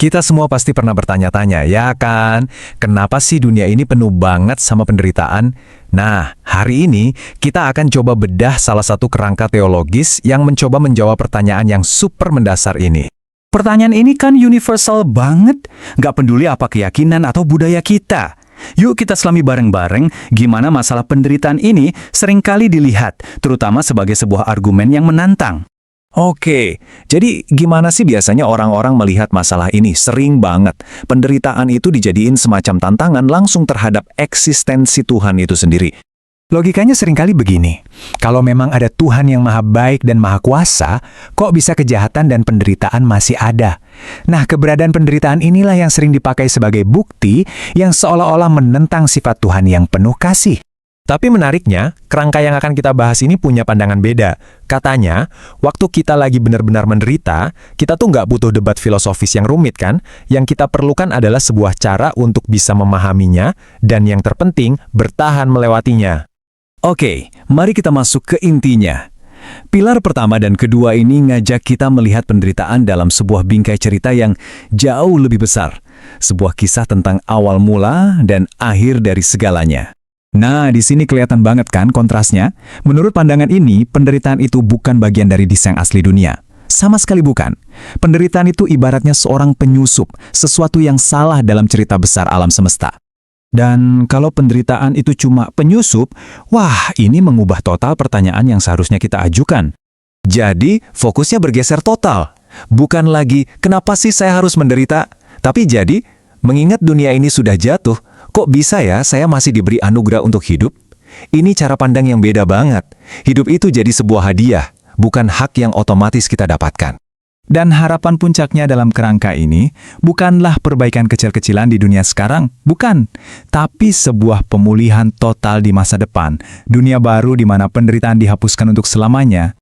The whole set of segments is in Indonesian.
Kita semua pasti pernah bertanya-tanya, ya kan? Kenapa sih dunia ini penuh banget sama penderitaan? Nah, hari ini kita akan coba bedah salah satu kerangka teologis yang mencoba menjawab pertanyaan yang super mendasar ini. Pertanyaan ini kan universal banget, nggak peduli apa keyakinan atau budaya kita. Yuk kita selami bareng-bareng gimana masalah penderitaan ini seringkali dilihat, terutama sebagai sebuah argumen yang menantang. Oke, jadi gimana sih biasanya orang-orang melihat masalah ini? Sering banget, penderitaan itu dijadiin semacam tantangan langsung terhadap eksistensi Tuhan itu sendiri. Logikanya seringkali begini, kalau memang ada Tuhan yang maha baik dan maha kuasa, kok bisa kejahatan dan penderitaan masih ada? Nah, keberadaan penderitaan inilah yang sering dipakai sebagai bukti yang seolah-olah menentang sifat Tuhan yang penuh kasih. Tapi menariknya, kerangka yang akan kita bahas ini punya pandangan beda. Katanya, waktu kita lagi benar-benar menderita, kita tuh nggak butuh debat filosofis yang rumit kan? Yang kita perlukan adalah sebuah cara untuk bisa memahaminya, dan yang terpenting, bertahan melewatinya. Oke, mari kita masuk ke intinya. Pilar pertama dan kedua ini ngajak kita melihat penderitaan dalam sebuah bingkai cerita yang jauh lebih besar. Sebuah kisah tentang awal mula dan akhir dari segalanya. Nah, di sini kelihatan banget kan kontrasnya? Menurut pandangan ini, penderitaan itu bukan bagian dari desain asli dunia. Sama sekali bukan. Penderitaan itu ibaratnya seorang penyusup, sesuatu yang salah dalam cerita besar alam semesta. Dan kalau penderitaan itu cuma penyusup, wah, ini mengubah total pertanyaan yang seharusnya kita ajukan. Jadi, fokusnya bergeser total. Bukan lagi, kenapa sih saya harus menderita? Tapi jadi, mengingat dunia ini sudah jatuh, kok bisa ya saya masih diberi anugerah untuk hidup? Ini cara pandang yang beda banget. Hidup itu jadi sebuah hadiah, bukan hak yang otomatis kita dapatkan. Dan harapan puncaknya dalam kerangka ini bukanlah perbaikan kecil-kecilan di dunia sekarang, bukan. Tapi sebuah pemulihan total di masa depan, dunia baru di mana penderitaan dihapuskan untuk selamanya.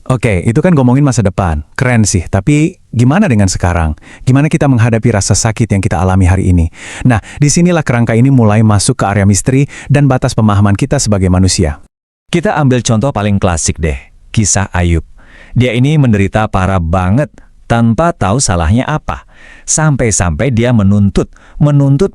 Oke, itu kan ngomongin masa depan. Keren sih, tapi gimana dengan sekarang? Gimana kita menghadapi rasa sakit yang kita alami hari ini? Nah, disinilah kerangka ini mulai masuk ke area misteri dan batas pemahaman kita sebagai manusia. Kita ambil contoh paling klasik deh, kisah Ayub. Dia ini menderita parah banget tanpa tahu salahnya apa. Sampai-sampai dia menuntut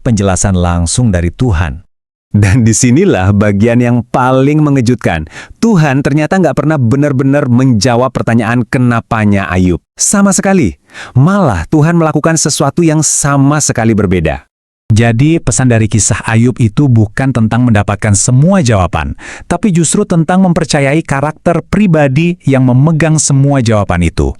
penjelasan langsung dari Tuhan. Dan disinilah bagian yang paling mengejutkan. Tuhan ternyata nggak pernah benar-benar menjawab pertanyaan kenapanya Ayub. Sama sekali. Malah Tuhan melakukan sesuatu yang sama sekali berbeda. Jadi pesan dari kisah Ayub itu bukan tentang mendapatkan semua jawaban, tapi justru tentang mempercayai karakter pribadi yang memegang semua jawaban itu.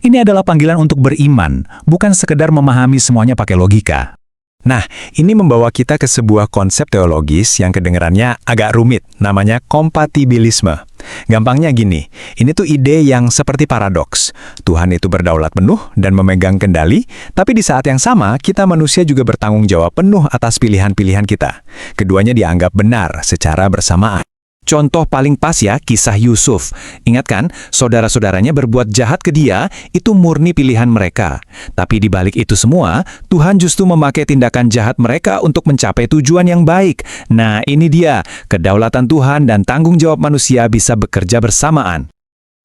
Ini adalah panggilan untuk beriman, bukan sekedar memahami semuanya pakai logika. Nah, ini membawa kita ke sebuah konsep teologis yang kedengarannya agak rumit, namanya kompatibilisme. Gampangnya gini, ini tuh ide yang seperti paradoks. Tuhan itu berdaulat penuh dan memegang kendali, tapi di saat yang sama, kita manusia juga bertanggung jawab penuh atas pilihan-pilihan kita. Keduanya dianggap benar secara bersamaan. Contoh paling pas ya, kisah Yusuf. Ingat kan, saudara-saudaranya berbuat jahat ke dia, itu murni pilihan mereka. Tapi di balik itu semua, Tuhan justru memakai tindakan jahat mereka untuk mencapai tujuan yang baik. Nah, ini dia, kedaulatan Tuhan dan tanggung jawab manusia bisa bekerja bersamaan.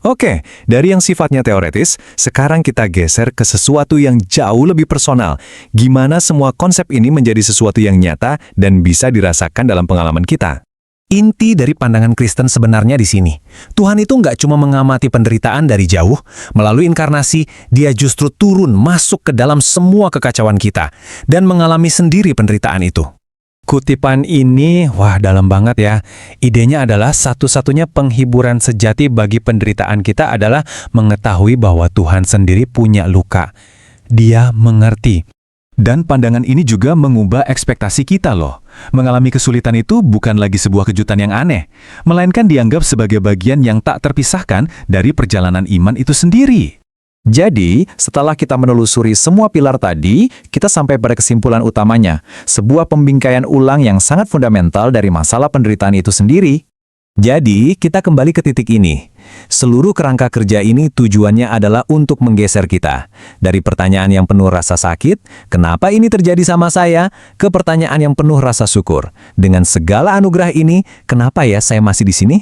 Oke, dari yang sifatnya teoretis, sekarang kita geser ke sesuatu yang jauh lebih personal. Gimana semua konsep ini menjadi sesuatu yang nyata dan bisa dirasakan dalam pengalaman kita. Inti dari pandangan Kristen sebenarnya di sini. Tuhan itu nggak cuma mengamati penderitaan dari jauh, melalui inkarnasi, dia justru turun masuk ke dalam semua kekacauan kita, dan mengalami sendiri penderitaan itu. Kutipan ini, wah dalam banget ya. Idenya adalah satu-satunya penghiburan sejati bagi penderitaan kita adalah mengetahui bahwa Tuhan sendiri punya luka. Dia mengerti. Dan pandangan ini juga mengubah ekspektasi kita loh. Mengalami kesulitan itu bukan lagi sebuah kejutan yang aneh, melainkan dianggap sebagai bagian yang tak terpisahkan dari perjalanan iman itu sendiri. Jadi, setelah kita menelusuri semua pilar tadi, kita sampai pada kesimpulan utamanya, sebuah pembingkaian ulang yang sangat fundamental dari masalah penderitaan itu sendiri. Jadi, kita kembali ke titik ini. Seluruh kerangka kerja ini tujuannya adalah untuk menggeser kita. Dari pertanyaan yang penuh rasa sakit, kenapa ini terjadi sama saya? Ke pertanyaan yang penuh rasa syukur. Dengan segala anugerah ini, kenapa ya saya masih di sini?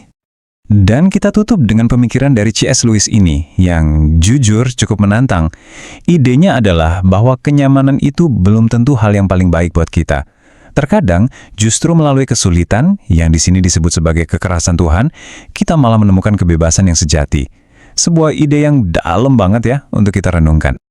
Dan kita tutup dengan pemikiran dari C.S. Lewis ini yang jujur cukup menantang. Idenya adalah bahwa kenyamanan itu belum tentu hal yang paling baik buat kita. Terkadang, justru melalui kesulitan, yang di sini disebut sebagai kekerasan Tuhan, kita malah menemukan kebebasan yang sejati. Sebuah ide yang dalam banget ya untuk kita renungkan.